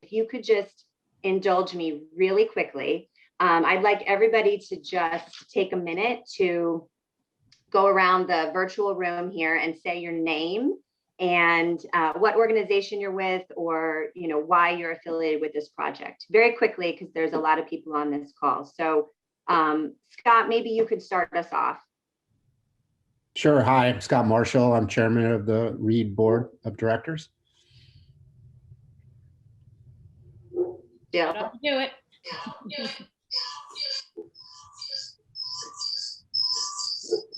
if you could just indulge me really quickly, I'd like everybody to just take a minute to go around the virtual room here and say your name and what organization you're with, or why you're affiliated with this project, very quickly, because there's a lot of people on this call. So Scott, maybe you could start us off. Sure. Hi, I'm Scott Marshall. I'm chairman of the READ Board of Directors. Yeah. Do it.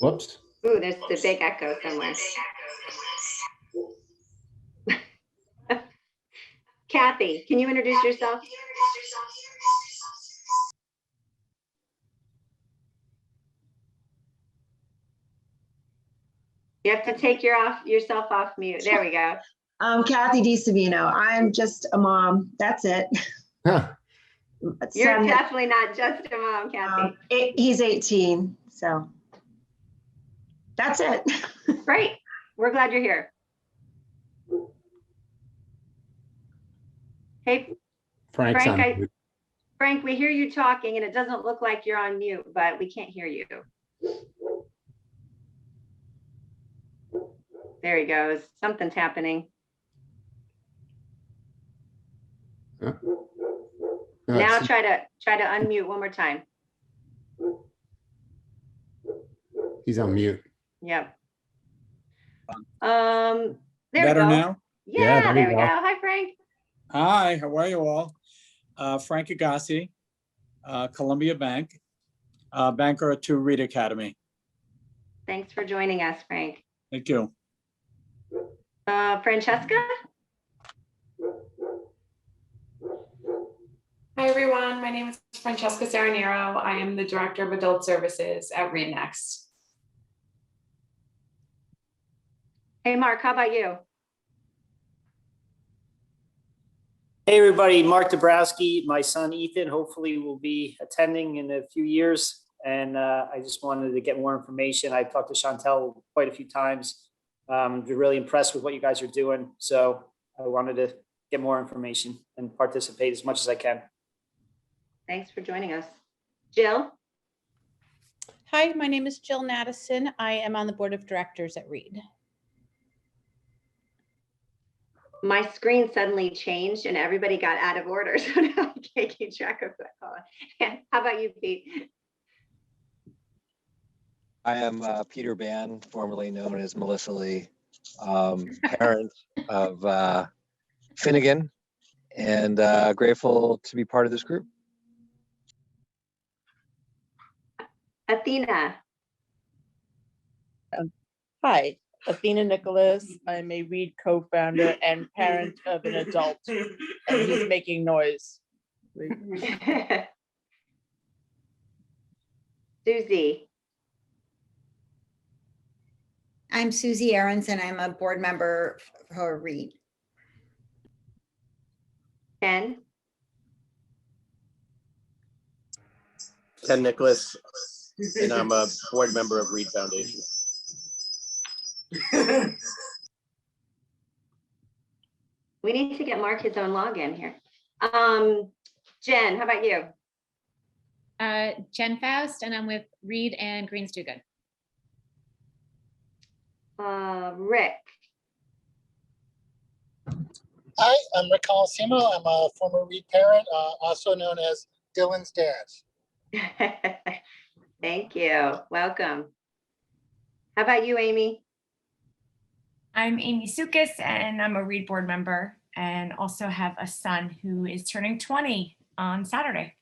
Whoops. Ooh, there's the big echo somewhere. Kathy, can you introduce yourself? You have to take yourself off mute. There we go. Kathy DiSavino. I'm just a mom. That's it. Huh. You're definitely not just a mom, Kathy. He's 18, so that's it. Great. We're glad you're here. Hey, Frank, we hear you talking and it doesn't look like you're on mute, but we can't hear you. There he goes. Something's happening. Huh? Now try to unmute one more time. He's on mute. Yep. Better we go. now? Yeah, there we go. Hi, Frank. Hi, how are you all? Frank Agassi, Columbia Bank, banker to Reed Academy. Thanks for joining us, Frank. Thank you. Francesca? Hi, everyone. My name is Francesca Saranero. I am the Director of Adult Services at Read Next. Hey, Mark, how about you? Hey everybody, Mark Dabrowski. My son Ethan hopefully will be attending in a few years, and I just wanted to get more information. I talked to Chantel quite a few times. They're really impressed with what you guys are doing, so I wanted to get more information and participate as much as I can. Thanks for joining us. Jill? Hi, my name is Jill Nattison. I am on the board of directors at Read. My screen suddenly changed and everybody got out of order, so now I can't keep track of that. How about you, Pete? I am Peter Ban, formerly known as Melissa Lee, parent of Finnegan, and grateful to be part of this group. Athena. Hi, Athena Nicholas. I'm a Read co-founder and parent of an adult, and he's making noise. Susie. I'm Susie Ahrens, and I'm a board member for Read. Ken. Ken Nicholas, and I'm a board member of Read Foundation. We need to get Mark his own login here. Jen, how about you? Jen Faust, and I'm with Read and Greens Do Good. Rick. Hi, I'm Rick Colosimo. I'm a former Read parent, also known as Dylan's dad. Thank you. Welcome. How about you, Amy? I'm Amy Sukis, and I'm a Read board member, and also have a son who is turning 20 on Saturday.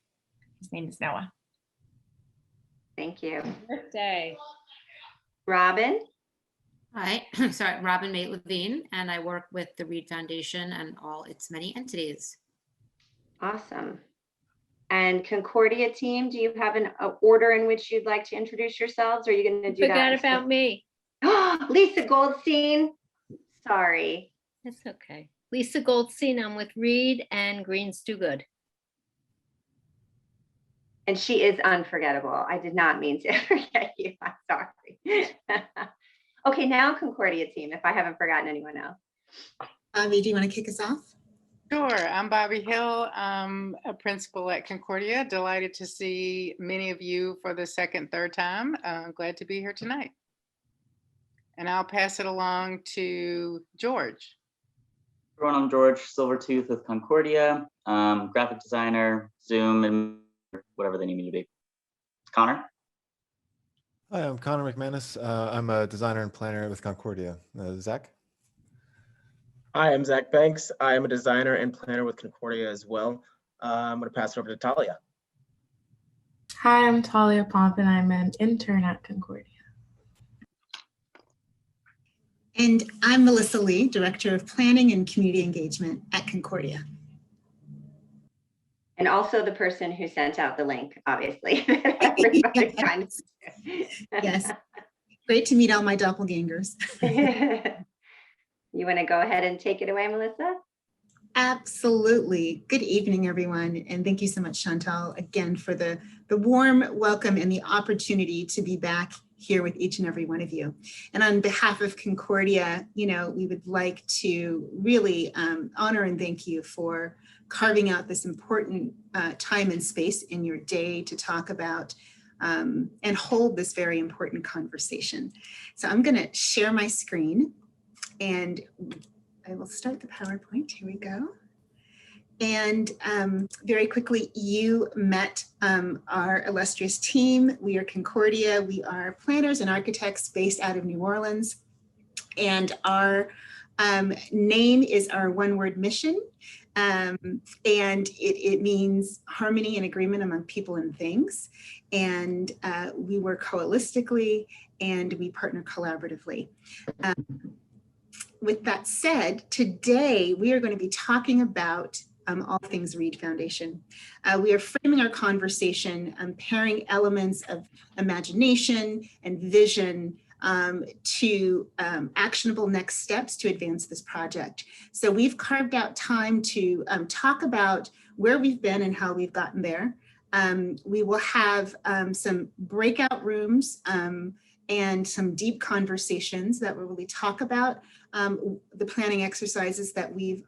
His name is Noah. Thank you. Birthday. Robin. Hi, sorry, Robin Mate Levine, and I work with the Read Foundation and all its many entities. Awesome. And Concordia team, do you have an order in which you'd like to introduce yourselves? Or are you going to do that? Forgot about me. Lisa Goldstein. Sorry. That's okay. Lisa Goldstein, I'm with Read and Greens Do Good. And she is unforgettable. I did not mean to forget you. I'm sorry. Okay, now Concordia team, if I haven't forgotten anyone else. Avi, do you want to kick us off? Sure. I'm Bobby Hill. I'm a principal at Concordia. Delighted to see many of you for the third time. Glad to be here tonight. And I'll pass it along to George. Everyone, I'm George Silvertooth with Concordia, graphic designer, Zoom, and whatever they need me to be. Connor? Hi, I'm Connor McManus. I'm a designer and planner with Concordia. Zach? Hi, I'm Zach Banks. I am a designer and planner with Concordia as well. I'm going to pass it over to Talia. Hi, I'm Talia Pomp, and I'm an intern at Concordia. And I'm Melissa Lee, Director of Planning and Community Engagement at Concordia. And also the person who sent out the link, obviously. Everybody kind of. Yes. Great to meet all my doppelgangers. You want to go ahead and take it away, Melissa? Absolutely. Good evening, everyone. And thank you so much, Chantal, again, for the warm welcome and the opportunity to be back here with each and every one of you. And on behalf of Concordia, we would like to really honor and thank you for carving out this important time and space in your day to talk about and hold this very important conversation. So I'm going to share my screen and I will start the PowerPoint. Here we go. And very quickly, you met our illustrious team. We are Concordia. We are planners and architects based out of New Orleans. And our name is our one-word mission. And it means harmony and agreement among people and things. And we work holistically and we partner collaboratively. With that said, today we are going to be talking about all things Reed Foundation. We are framing our conversation, pairing elements of imagination and vision to actionable next steps to advance this project. So we've carved out time to talk about where we've been and how we've gotten there. We will have some breakout rooms and some deep conversations that will really talk about the planning exercises that we've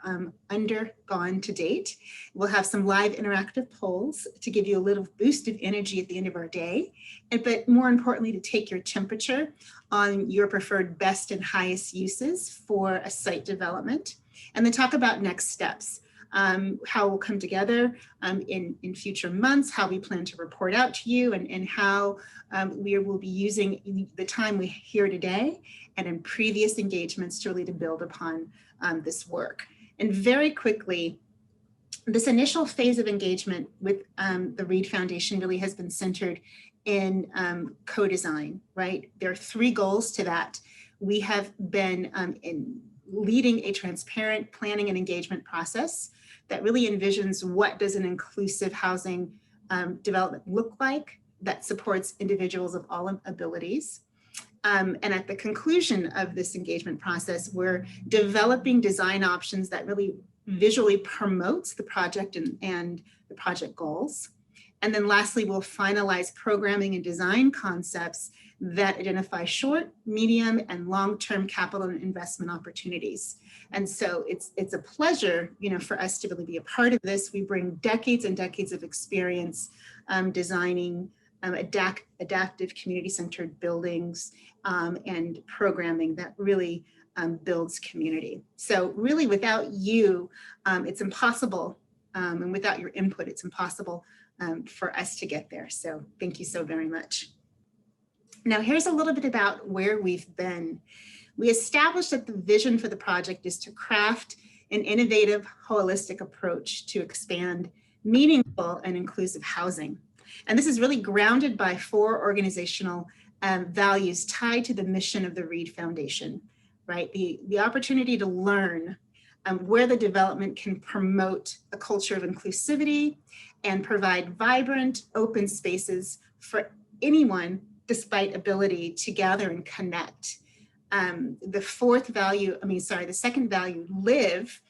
undergone to date. We'll have some live interactive polls to give you a little boost of energy at the end of our day, but more importantly, to take your temperature on your preferred best and highest uses for a site development, and then talk about next steps. How we'll come together in future months, how we plan to report out to you, and how we will be using the time we hear today and in previous engagements to really to build upon this work. And very quickly, this initial phase of engagement with the Reed Foundation really has been centered in co-design, right? There are 3 goals to that. We have been leading a transparent planning and engagement process that really envisions what does an inclusive housing development look like that supports individuals of all abilities. And at the conclusion of this engagement process, we're developing design options that really visually promotes the project and the project goals. And then lastly, we'll finalize programming and design concepts that identify short, medium, and long-term capital and investment opportunities. And so it's a pleasure, for us to really be a part of this. We bring decades and decades of experience designing adaptive community-centered buildings and programming that really builds community. So really without you, it's impossible, and without your input, it's impossible for us to get there. So thank you so very much. Now here's a little bit about where we've been. We established that the vision for the project is to craft an innovative, holistic approach to expand meaningful and inclusive housing. And this is really grounded by 4 organizational values tied to the mission of the Reed Foundation, right? The opportunity to learn where the development can promote a culture of inclusivity and provide vibrant, open spaces for anyone despite ability to gather and connect. The second value, live,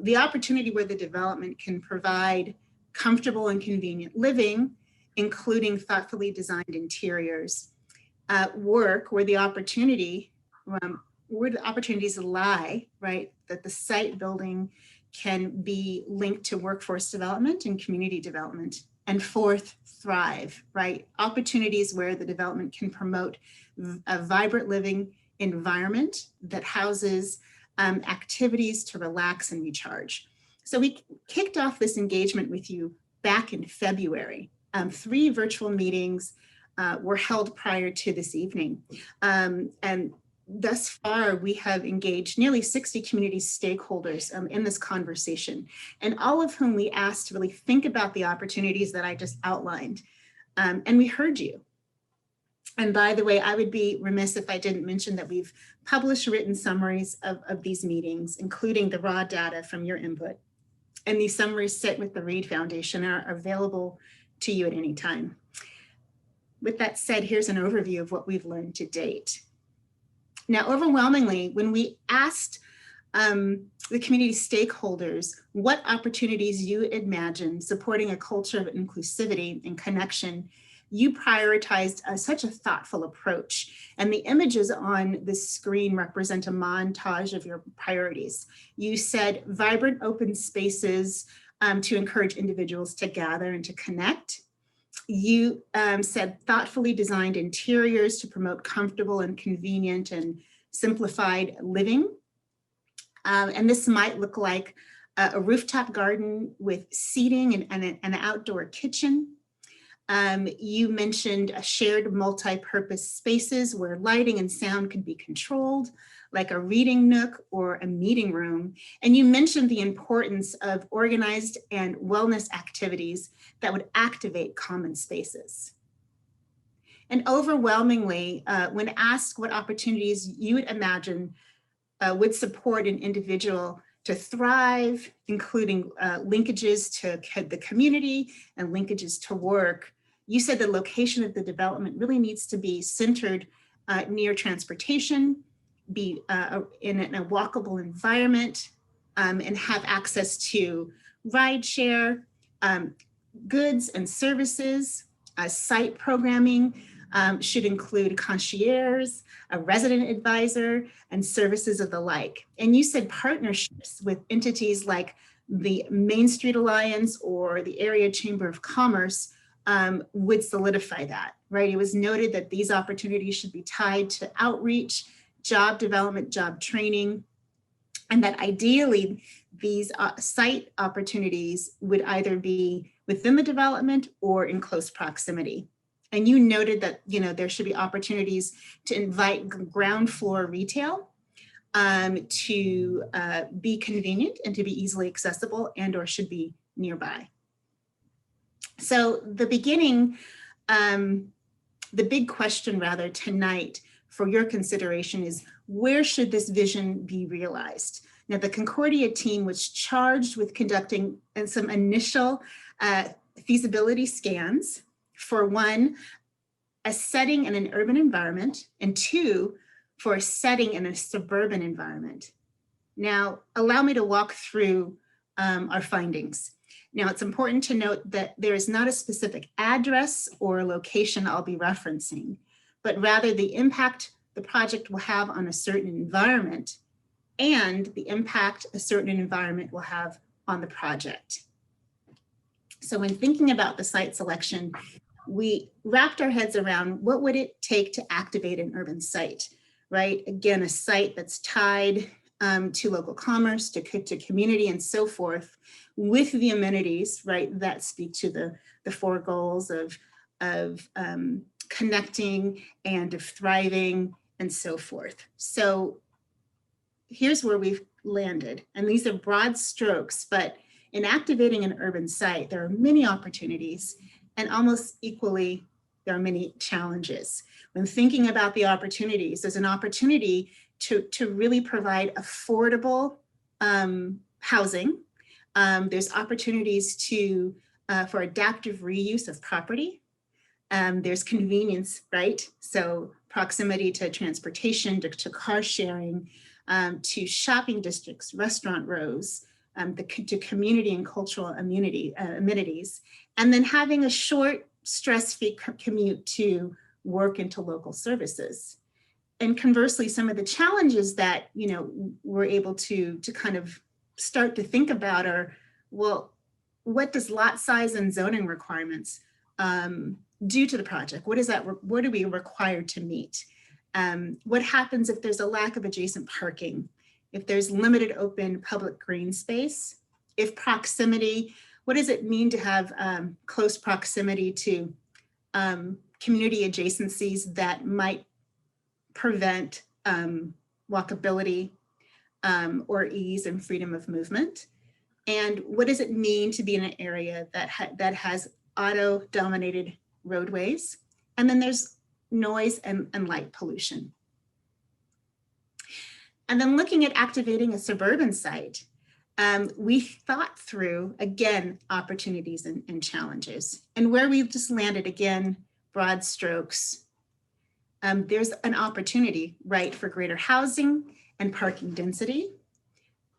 the opportunity where the development can provide comfortable and convenient living, including thoughtfully designed interiors. Work, where the opportunities lie, right? That the site building can be linked to workforce development and community development. And fourth, thrive, right? Opportunities where the development can promote a vibrant living environment that houses activities to relax and recharge. So we kicked off this engagement with you back in February. 3 virtual meetings were held prior to this evening. And thus far, we have engaged nearly 60 community stakeholders in this conversation, and all of whom we asked to really think about the opportunities that I just outlined. And we heard you. And by the way, I would be remiss if I didn't mention that we've published written summaries of these meetings, including the raw data from your input. And these summaries sit with the Reed Foundation and are available to you at any time. With that said, here's an overview of what we've learned to date. Now, overwhelmingly, when we asked the community stakeholders what opportunities you imagine supporting a culture of inclusivity and connection, you prioritized such a thoughtful approach. And the images on this screen represent a montage of your priorities. You said vibrant open spaces to encourage individuals to gather and to connect. You said thoughtfully designed interiors to promote comfortable and convenient and simplified living. And this might look like a rooftop garden with seating and an outdoor kitchen. You mentioned a shared multi-purpose spaces where lighting and sound could be controlled, like a reading nook or a meeting room. And you mentioned the importance of organized and wellness activities that would activate common spaces. And overwhelmingly, when asked what opportunities you would imagine would support an individual to thrive, including linkages to the community and linkages to work, you said the location of the development really needs to be centered near transportation, be in a walkable environment, and have access to rideshare, goods and services. Site programming should include concierge, a resident advisor, and services of the like. And you said partnerships with entities like the Main Street Alliance or the Area Chamber of Commerce would solidify that, right? It was noted that these opportunities should be tied to outreach, job development, job training, and that ideally these site opportunities would either be within the development or in close proximity. And you noted that, you know, there should be opportunities to invite ground floor retail to be convenient and to be easily accessible and or should be nearby. So the big question rather tonight for your consideration is, where should this vision be realized? Now, the Concordia team was charged with conducting some initial feasibility scans for 1, a setting in an urban environment, and 2, for a setting in a suburban environment. Now, allow me to walk through our findings. Now, it's important to note that there is not a specific address or location I'll be referencing, but rather the impact the project will have on a certain environment and the impact a certain environment will have on the project. So when thinking about the site selection, we wrapped our heads around what would it take to activate an urban site, right? Again, a site that's tied to local commerce, to community and so forth, with the amenities, right, that speak to the 4 goals of connecting and of thriving and so forth. So here's where we've landed. And these are broad strokes, but in activating an urban site, there are many opportunities, and almost equally, there are many challenges. When thinking about the opportunities, there's an opportunity to really provide affordable housing. There's opportunities for adaptive reuse of property. There's convenience, right? So proximity to transportation, to car sharing, to shopping districts, restaurant rows, to community and cultural amenities, and then having a short, stress-free commute to work into local services. And conversely, some of the challenges that, you know, we're able to kind of start to think about are, well, what does lot size and zoning requirements do to the project? What are we required to meet? What happens if there's a lack of adjacent parking? If there's limited open public green space? If proximity, what does it mean to have close proximity to community adjacencies that might prevent walkability or ease and freedom of movement? And what does it mean to be in an area that has auto-dominated roadways? And then there's noise and light pollution. And then looking at activating a suburban site, we thought through, again, opportunities and challenges. And where we've just landed, again, broad strokes, there's an opportunity, right, for greater housing and parking density.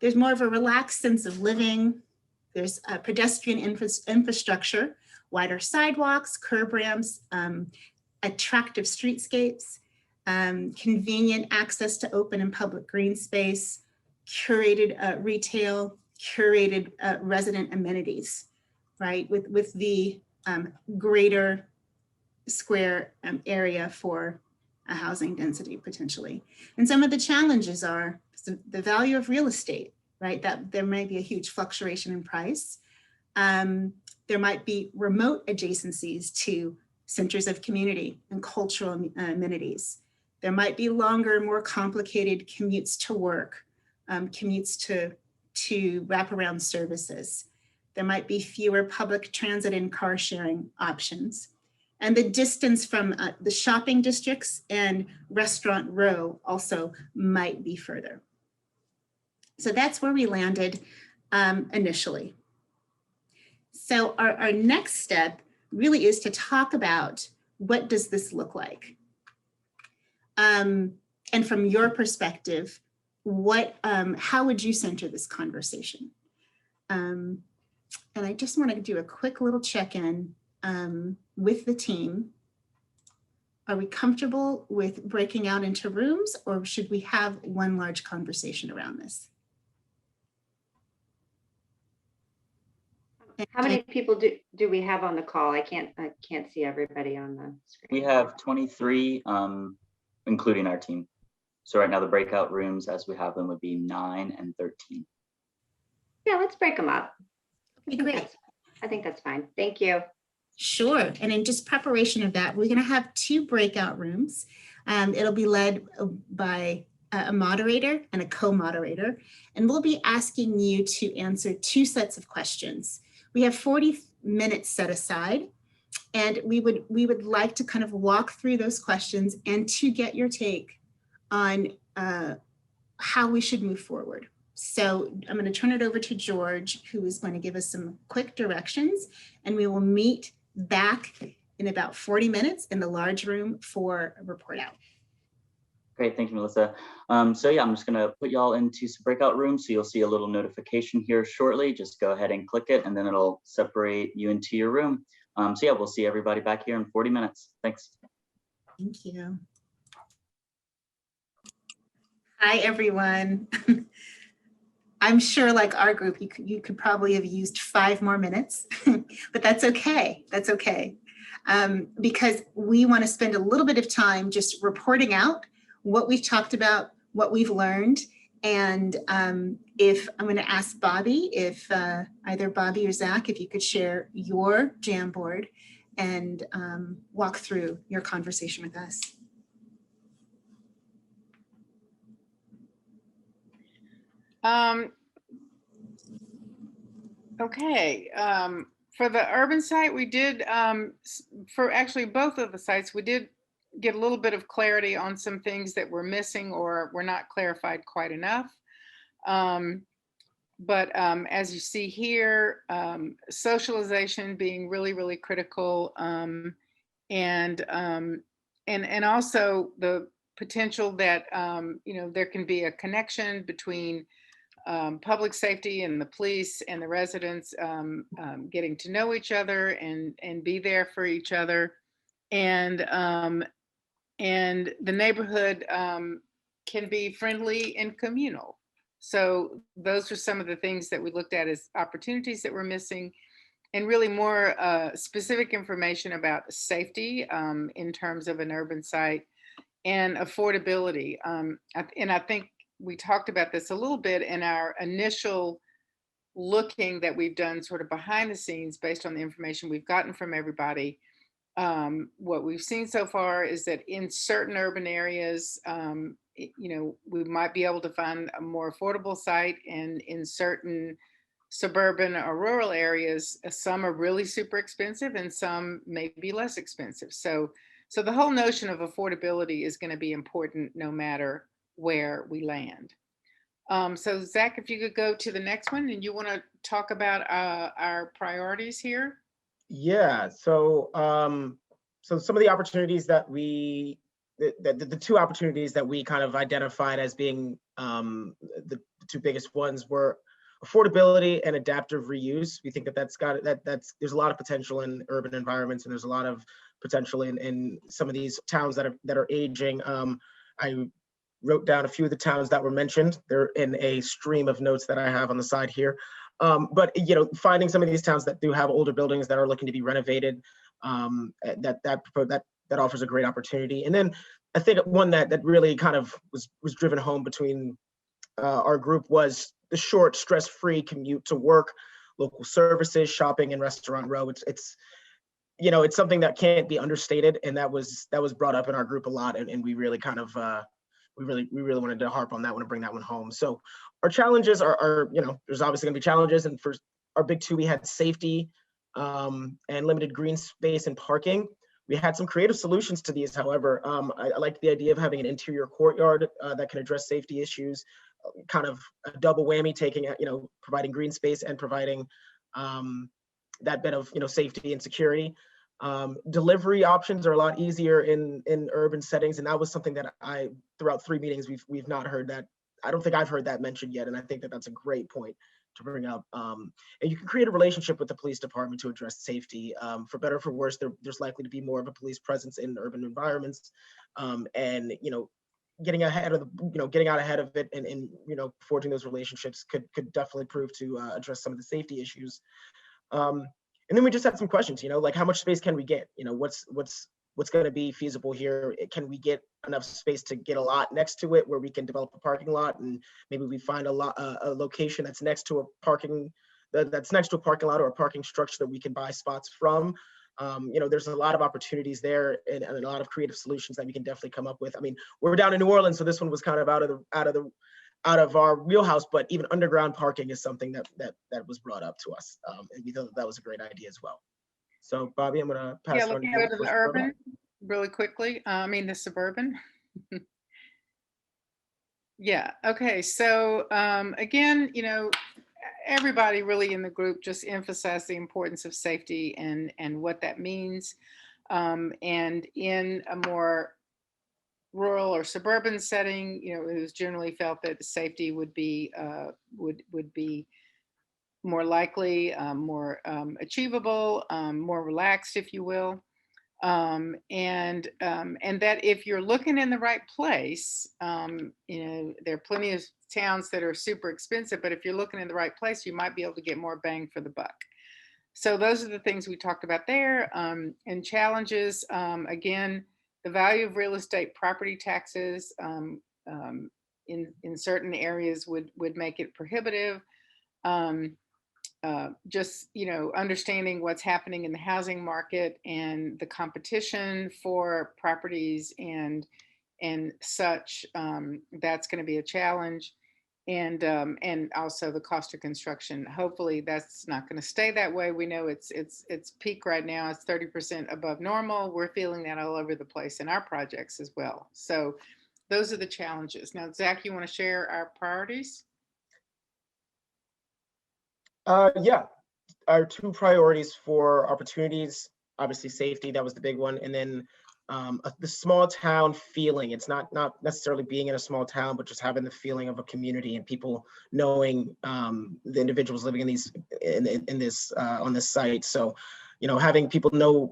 There's more of a relaxed sense of living. There's pedestrian infrastructure, wider sidewalks, curb ramps, attractive streetscapes, convenient access to open and public green space, curated retail, curated resident amenities, right? With the greater square area for a housing density potentially. And some of the challenges are the value of real estate, right? That there may be a huge fluctuation in price. There might be remote adjacencies to centers of community and cultural amenities. There might be longer, more complicated commutes to work, commutes to wraparound services. There might be fewer public transit and car sharing options. And the distance from the shopping districts and restaurant row also might be further. So that's where we landed initially. So our next step really is to talk about what does this look like? And from your perspective, how would you center this conversation? And I just want to do a quick little check-in with the team. Are we comfortable with breaking out into rooms, or should we have one large conversation around this? How many people do we have on the call? I can't see everybody on the screen. We have 23, including our team. So right now the breakout rooms as we have them would be 9 and 13. Yeah, let's break them up. Okay, great. I think that's fine. Thank you. Sure. And in just preparation of that, we're going to have 2 breakout rooms. It'll be led by a moderator and a co-moderator, and we'll be asking you to answer 2 sets of questions. We have 40 minutes set aside, and we would like to kind of walk through those questions and to get your take on how we should move forward. So I'm going to turn it over to George, who is going to give us some quick directions, and we will meet back in about 40 minutes in the large room for a report out. Great, thank you, Melissa. So yeah, I'm just gonna put y'all into some breakout rooms. So you'll see a little notification here shortly. Just go ahead and click it and then it'll separate you into your room. So yeah, we'll see everybody back here in 40 minutes. Thanks. Thank you. Hi, everyone. I'm sure like our group, you could probably have used 5 more minutes, but that's okay. That's okay. Because we want to spend a little bit of time just reporting out what we've talked about, what we've learned. And if I'm going to ask Bobby, if either Bobby or Zach, if you could share your Jamboard and walk through your conversation with us. Okay, for the urban site, we did, for actually both of the sites, we did get a little bit of clarity on some things that were missing or were not clarified quite enough. But as you see here, socialization being really, really critical, and also the potential that there can be a connection between public safety and the police and the residents, getting to know each other and be there for each other, and the neighborhood can be friendly and communal. So those are some of the things that we looked at as opportunities that were missing, and really more specific information about safety in terms of an urban site and affordability. And I think we talked about this a little bit in our initial looking that we've done sort of behind the scenes based on the information we've gotten from everybody. What we've seen so far is that in certain urban areas, we might be able to find a more affordable site, and in certain suburban or rural areas, some are really super expensive and some may be less expensive. So the whole notion of affordability is going to be important no matter where we land. So Zach, if you could go to the next one, and you want to talk about our priorities here. Yeah, so so some of the opportunities that the two opportunities that we kind of identified as being the two biggest ones were affordability and adaptive reuse. We think that there's a lot of potential in urban environments, and there's a lot of potential in some of these towns that are aging. I wrote down a few of the towns that were mentioned. They're in a stream of notes that I have on the side here. But finding some of these towns that do have older buildings that are looking to be renovated, that offers a great opportunity. And then I think one that really kind of was driven home between our group was the short, stress-free commute to work, local services, shopping, and restaurant row. It's something that can't be understated, and that was brought up in our group a lot, and we really kind of we really wanted to harp on that one and bring that one home. So our challenges are there's obviously going to be challenges, and for our big two, we had safety and limited green space and parking. We had some creative solutions to these, however. I like the idea of having an interior courtyard that can address safety issues, kind of a double whammy, providing green space and providing that bit of safety and security. Delivery options are a lot easier in urban settings, and that was something that throughout 3 meetings we've not heard that. I don't think I've heard that mentioned yet, and I think that that's a great point to bring up. And you can create a relationship with the police department to address safety. For better or for worse, there's likely to be more of a police presence in urban environments, and getting out ahead of it and forging those relationships could definitely prove to address some of the safety issues. And then we just had some questions, like how much space can we get? What's going to be feasible here? Can we get enough space to get a lot next to it where we can develop a parking lot, and maybe we find a location that's next to a parking lot or a parking structure that we can buy spots from. There's a lot of opportunities there, and a lot of creative solutions that we can definitely come up with. I mean, we're down in New Orleans, so this one was kind of out of our wheelhouse, but even underground parking is something that was brought up to us, and we thought that was a great idea as well. So Bobby, I'm gonna pass it on to you. Let's go to the urban really quickly. The suburban. Yeah. Okay. So again, everybody really in the group just emphasized the importance of safety and what that means. And in a more rural or suburban setting, it was generally felt that safety would be more likely, more achievable, more relaxed, if you will. And that if you're looking in the right place, there are plenty of towns that are super expensive, but if you're looking in the right place, you might be able to get more bang for the buck. So those are the things we talked about there. And challenges, again, the value of real estate property taxes in certain areas would make it prohibitive. Just understanding what's happening in the housing market and the competition for properties and such, that's going to be a challenge. And also the cost of construction. Hopefully that's not going to stay that way. We know it's peak right now. It's 30% above normal. We're feeling that all over the place in our projects as well. So those are the challenges. Now, Zach, you want to share our priorities? Yeah, our two priorities for opportunities, obviously safety, that was the big one, and then the small town feeling. It's not necessarily being in a small town, but just having the feeling of a community and people knowing the individuals living in this on this site. So, having people know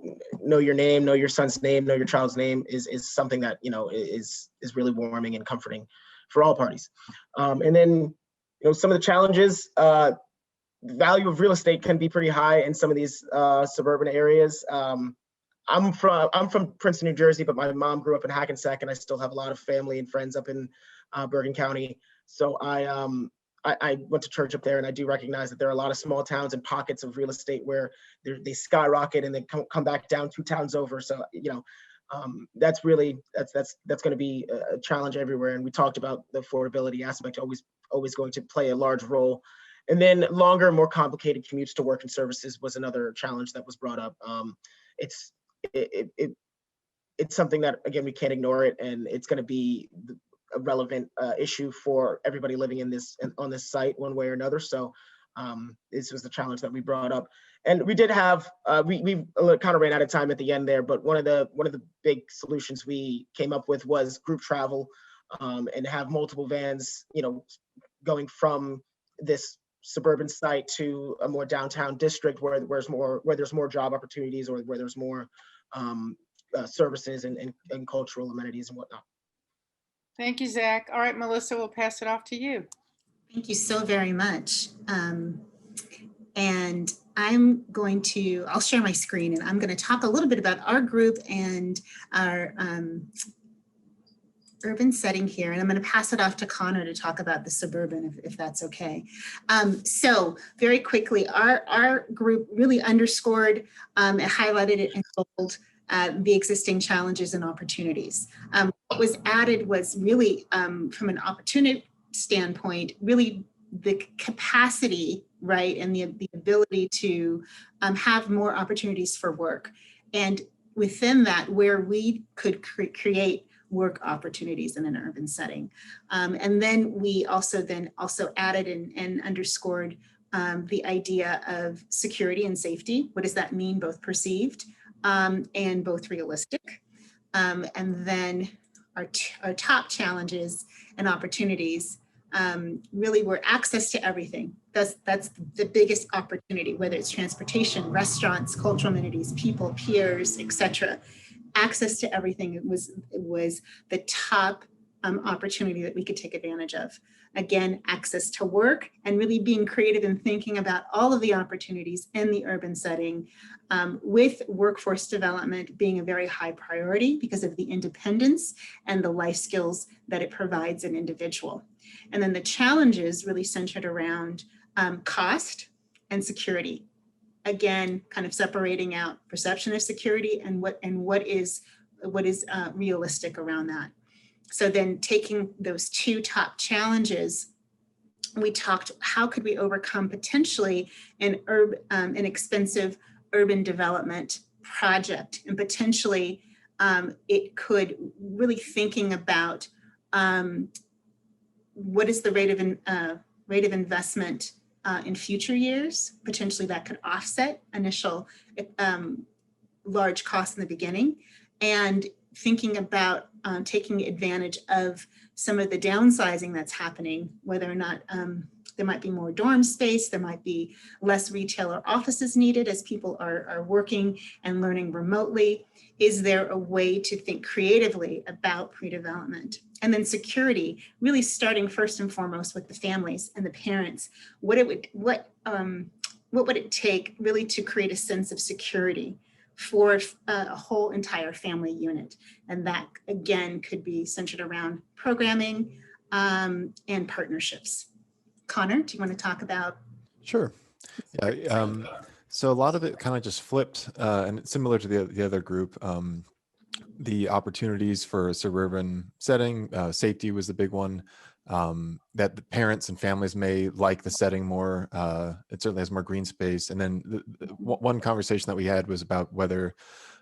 your name, know your son's name, know your child's name is something that is really warming and comforting for all parties. And then some of the challenges, the value of real estate can be pretty high in some of these suburban areas. I'm from Princeton, New Jersey, but my mom grew up in Hackensack, and I still have a lot of family and friends up in Bergen County. So I went to church up there, and I do recognize that there are a lot of small towns and pockets of real estate where they skyrocket and they come back down 2 towns over. So that's going to be a challenge everywhere. And we talked about the affordability aspect always going to play a large role. And then longer, more complicated commutes to work and services was another challenge that was brought up. It's something that, again, we can't ignore it, and it's going to be a relevant issue for everybody living on this site one way or another. So this was the challenge that we brought up. And we did have, we kind of ran out of time at the end there, but one of the big solutions we came up with was group travel, and have multiple vans, going from this suburban site to a more downtown district where there's more job opportunities, or where there's more services and cultural amenities and whatnot. Thank you, Zach. All right, Melissa, we'll pass it off to you. Thank you so very much. And I'll share my screen, and I'm going to talk a little bit about our group and our urban setting here. And I'm going to pass it off to Connor to talk about the suburban, if that's okay. So very quickly, our group really underscored and highlighted it in bold the existing challenges and opportunities. What was added was really, from an opportunity standpoint, really the capacity, right, and the ability to have more opportunities for work. And within that, where we could create work opportunities in an urban setting. And then we also added and underscored the idea of security and safety. What does that mean, both perceived and both realistic? And then our top challenges and opportunities really were access to everything. That's the biggest opportunity, whether it's transportation, restaurants, cultural amenities, people, peers, etc. Access to everything was the top opportunity that we could take advantage of. Again, access to work, and really being creative and thinking about all of the opportunities in the urban setting, with workforce development being a very high priority because of the independence and the life skills that it provides an individual. And then the challenges really centered around cost and security. Again, kind of separating out perception of security and what is realistic around that. So then taking those two top challenges, we talked, how could we overcome potentially an expensive urban development project, and potentially it could really thinking about what is the rate of investment in future years. Potentially that could offset initial large costs in the beginning, and thinking about taking advantage of some of the downsizing that's happening, whether or not there might be more dorm space, there might be less retail or offices needed as people are working and learning remotely. Is there a way to think creatively about pre-development? And then security, really starting first and foremost with the families and the parents. What would it take really to create a sense of security for a whole entire family unit? And that, again, could be centered around programming and partnerships. Connor, do you want to talk about? Sure. Yeah. So a lot of it kind of just flipped, and it's similar to the other group. The opportunities for a suburban setting, safety was the big one. That the parents and families may like the setting more. It certainly has more green space. And then one conversation that we had was about whether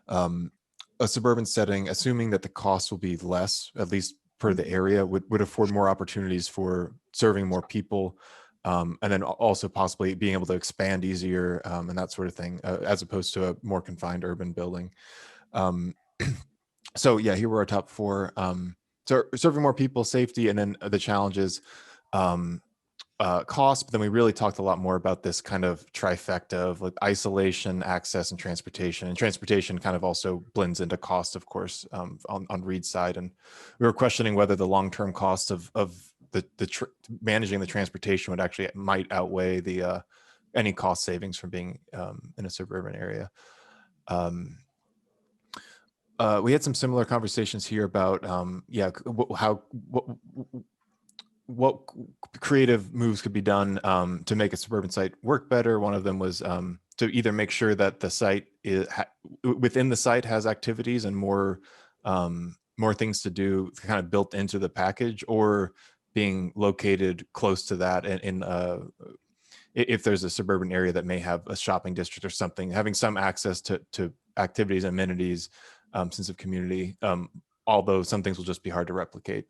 a suburban setting, assuming that the cost will be less, at least per the area, would afford more opportunities for serving more people, and then also possibly being able to expand easier, and that sort of thing, as opposed to a more confined urban building. So yeah, here were our top four. So serving more people, safety, and then the challenges, cost. But then we really talked a lot more about this kind of trifecta of like isolation, access, and transportation. And transportation kind of also blends into cost, of course, on Reed's side. And we were questioning whether the long-term cost of managing the transportation would actually might outweigh the any cost savings from being in a suburban area. We had some similar conversations here about what creative moves could be done to make a suburban site work better. One of them was to either make sure that the site within the site has activities and more things to do kind of built into the package, or being located close to that if there's a suburban area that may have a shopping district or something, having some access to activities, amenities, sense of community, although some things will just be hard to replicate.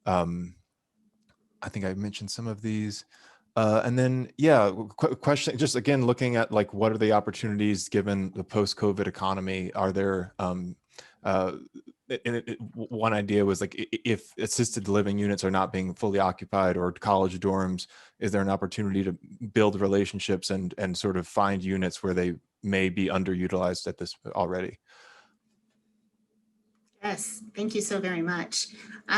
I think I mentioned some of these. And then, question, just again, looking at like, what are the opportunities given the post-COVID economy? Are there, one idea was like, if assisted living units are not being fully occupied, or college dorms, is there an opportunity to build relationships and sort of find units where they may be underutilized at this already? Yes, thank you so very much.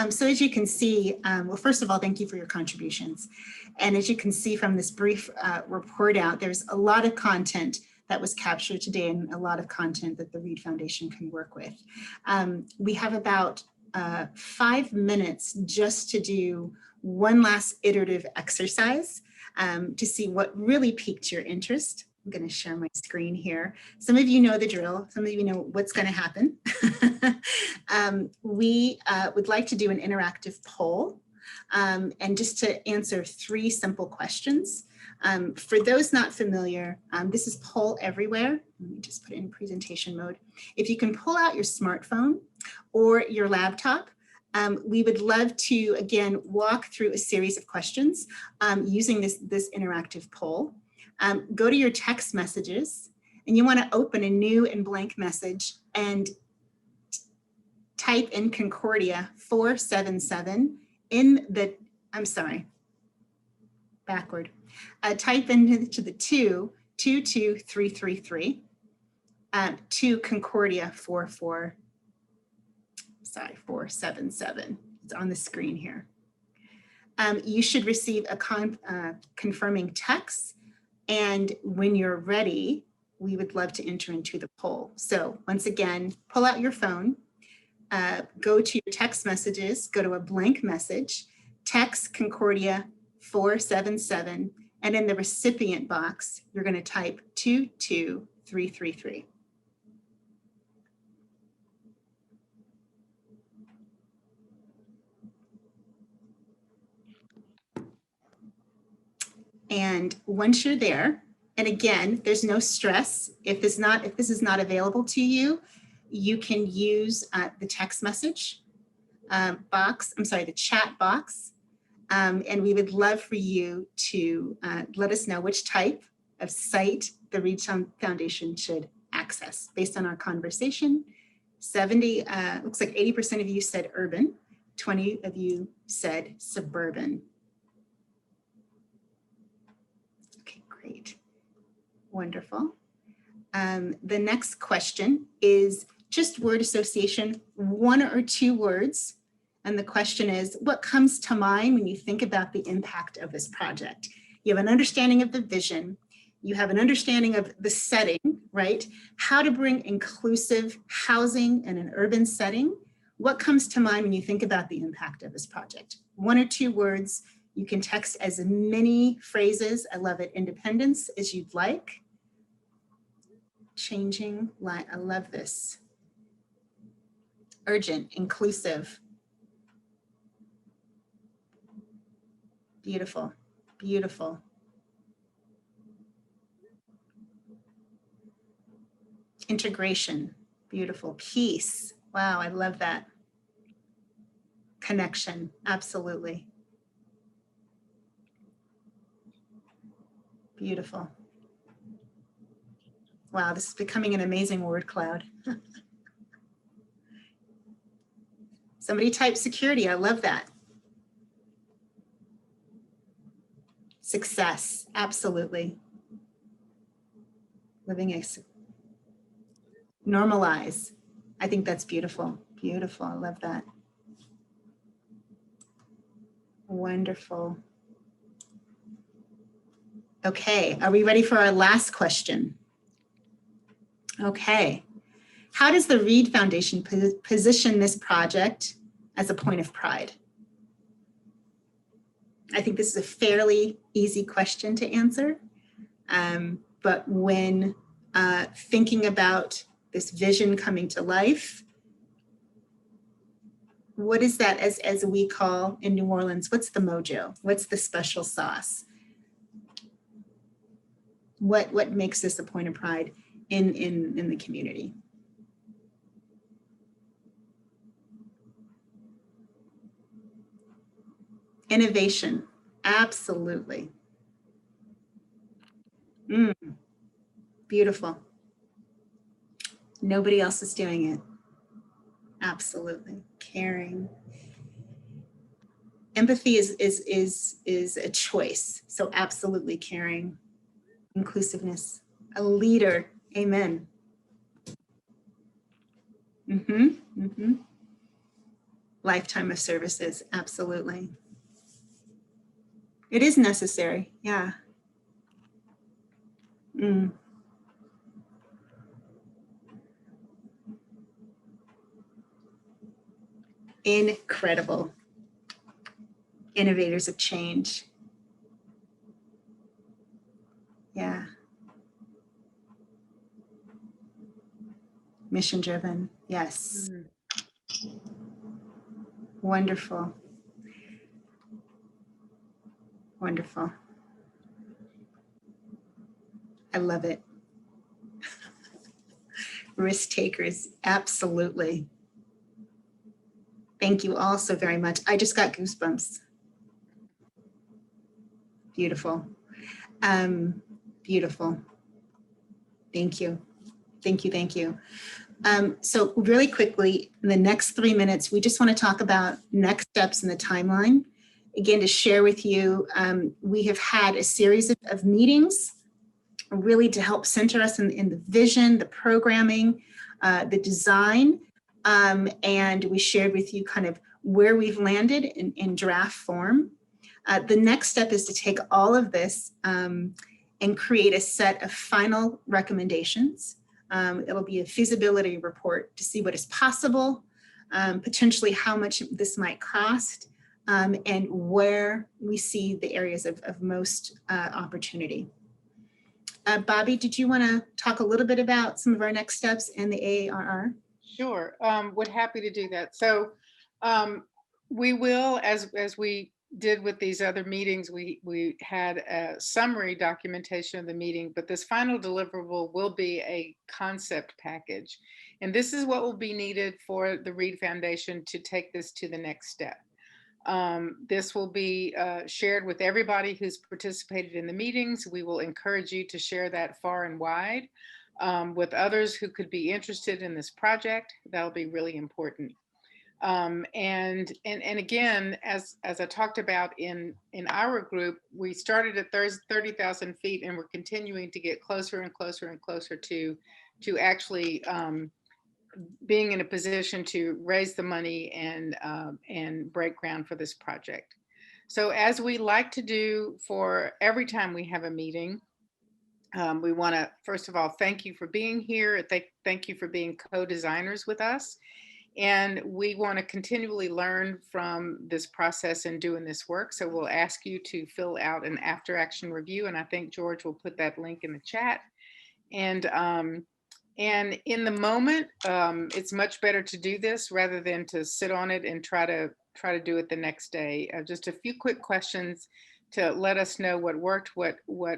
So as you can see, well, first of all, thank you for your contributions. And as you can see from this brief report out, there's a lot of content that was captured today and a lot of content that the Reed Foundation can work with. We have about 5 minutes just to do one last iterative exercise to see what really piqued your interest. I'm going to share my screen here. Some of you know the drill. Some of you know what's going to happen. We would like to do an interactive poll and just to answer 3 simple questions. For those not familiar, this is Poll Everywhere. Let me just put it in presentation mode. If you can pull out your smartphone or your laptop, we would love to, again, walk through a series of questions using this interactive poll. Go to your text messages, and you want to open a new and blank message and type in Concordia 477 in the, I'm sorry, backward. Type into the 22333 to Concordia 477. It's on the screen here. You should receive a confirming text. And when you're ready, we would love to enter into the poll. So once again, pull out your phone, go to your text messages, go to a blank message, text Concordia 477, and in the recipient box, you're going to type 22333. And once you're there, and again, there's no stress. If this is not available to you, you can use the text message box, I'm sorry, the chat box. And we would love for you to let us know which type of site the Reed Foundation should access. Based on our conversation, looks like 80% of you said urban, 20 of you said suburban. Okay, great. Wonderful. The next question is just word association, 1 or 2 words. And the question is, what comes to mind when you think about the impact of this project? You have an understanding of the vision. You have an understanding of the setting, right? How to bring inclusive housing in an urban setting. What comes to mind when you think about the impact of this project? 1 or 2 words. You can text as many phrases, I love it, independence, as you'd like. Changing, I love this. Urgent, inclusive. Beautiful, beautiful. Integration, beautiful. Peace, wow, I love that. Connection, absolutely. Beautiful. Wow, this is becoming an amazing word cloud. Somebody type security, I love that. Success, absolutely. Living a normalize. I think that's beautiful. Beautiful, I love that. Wonderful. Okay, are we ready for our last question? Okay. How does the Reed Foundation position this project as a point of pride? I think this is a fairly easy question to answer. But when thinking about this vision coming to life, what is that as we call in New Orleans, what's the mojo? What's the special sauce? What makes this a point of pride in the community? Innovation, absolutely. Beautiful. Nobody else is doing it. Absolutely. Caring. Empathy is a choice. So absolutely caring. Inclusiveness. A leader. Amen. Lifetime of services. Absolutely. It is necessary. Yeah. Incredible. Innovators of change. Yeah. Mission driven. Yes. Wonderful. Wonderful. I love it. Risk takers. Absolutely. Thank you all so very much. I just got goosebumps. Beautiful. Beautiful. Thank you. Thank you. Thank you. So really quickly, in the next 3 minutes, we just want to talk about next steps in the timeline. Again, to share with you, we have had a series of meetings really to help center us in the vision, the programming, the design, and we shared with you kind of where we've landed in draft form. The next step is to take all of this and create a set of final recommendations. It'll be a feasibility report to see what is possible, potentially how much this might cost, and where we see the areas of most opportunity. Bobby, did you want to talk a little bit about some of our next steps in the AARR? Sure, would happy to do that. So we will, as we did with these other meetings, we had a summary documentation of the meeting, but this final deliverable will be a concept package. And this is what will be needed for the Reed Foundation to take this to the next step. This will be shared with everybody who's participated in the meetings. We will encourage you to share that far and wide with others who could be interested in this project. That'll be really important. And again, as I talked about in our group, we started at 30,000 feet and we're continuing to get closer and closer and closer to actually being in a position to raise the money and break ground for this project. So as we like to do for every time we have a meeting, we want to, first of all, thank you for being here. Thank you for being co-designers with us. And we want to continually learn from this process and doing this work. So we'll ask you to fill out an after action review. And I think George will put that link in the chat. And in the moment, it's much better to do this rather than to sit on it and try to do it the next day. Just a few quick questions to let us know what worked, what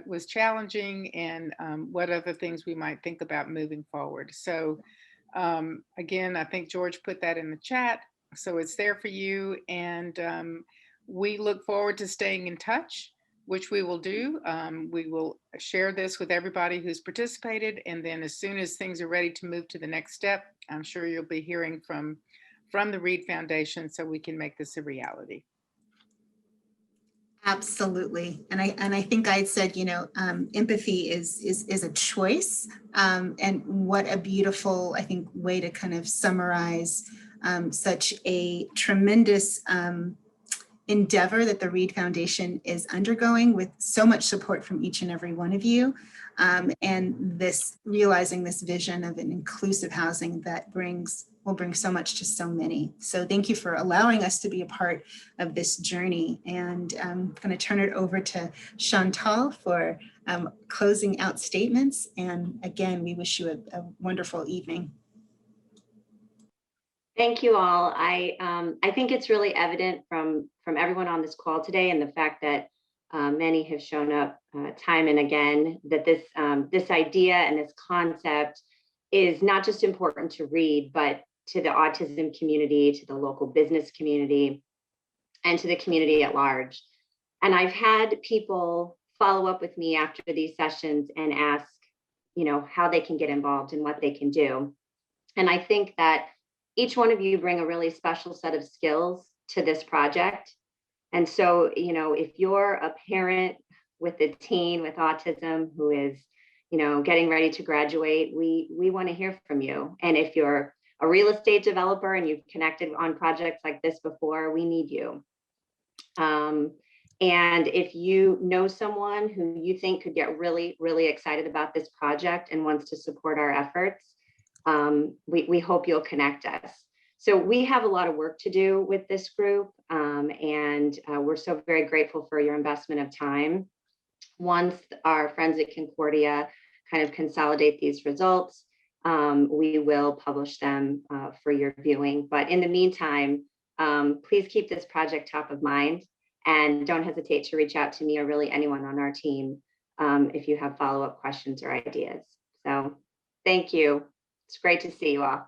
was challenging, and what other things we might think about moving forward. So again, I think George put that in the chat, so it's there for you. And we look forward to staying in touch, which we will do. We will share this with everybody who's participated. And then as soon as things are ready to move to the next step, I'm sure you'll be hearing from the Reed Foundation so we can make this a reality. Absolutely. And I think I had said, you know, empathy is a choice. And what a beautiful, I think, way to kind of summarize such a tremendous endeavor that the Reed Foundation is undergoing with so much support from each and every one of you. And realizing this vision of an inclusive housing that will bring so much to so many. So thank you for allowing us to be a part of this journey. And I'm going to turn it over to Chantal for closing out statements. And again, we wish you a wonderful evening. Thank you all. I think it's really evident from everyone on this call today, and the fact that many have shown up time and again, that this idea and this concept is not just important to Reed, but to the autism community, to the local business community, and to the community at large. And I've had people follow up with me after these sessions and ask, how they can get involved and what they can do. And I think that each one of you bring a really special set of skills to this project. And so, if you're a parent with a teen with autism who is, getting ready to graduate, we want to hear from you. And if you're a real estate developer and you've connected on projects like this before, we need you. And if you know someone who you think could get really, really excited about this project and wants to support our efforts, we hope you'll connect us. So we have a lot of work to do with this group, and we're so very grateful for your investment of time. Once our friends at Concordia kind of consolidate these results, we will publish them for your viewing. But in the meantime, please keep this project top of mind, and don't hesitate to reach out to me or really anyone on our team if you have follow-up questions or ideas. So thank you. It's great to see you all.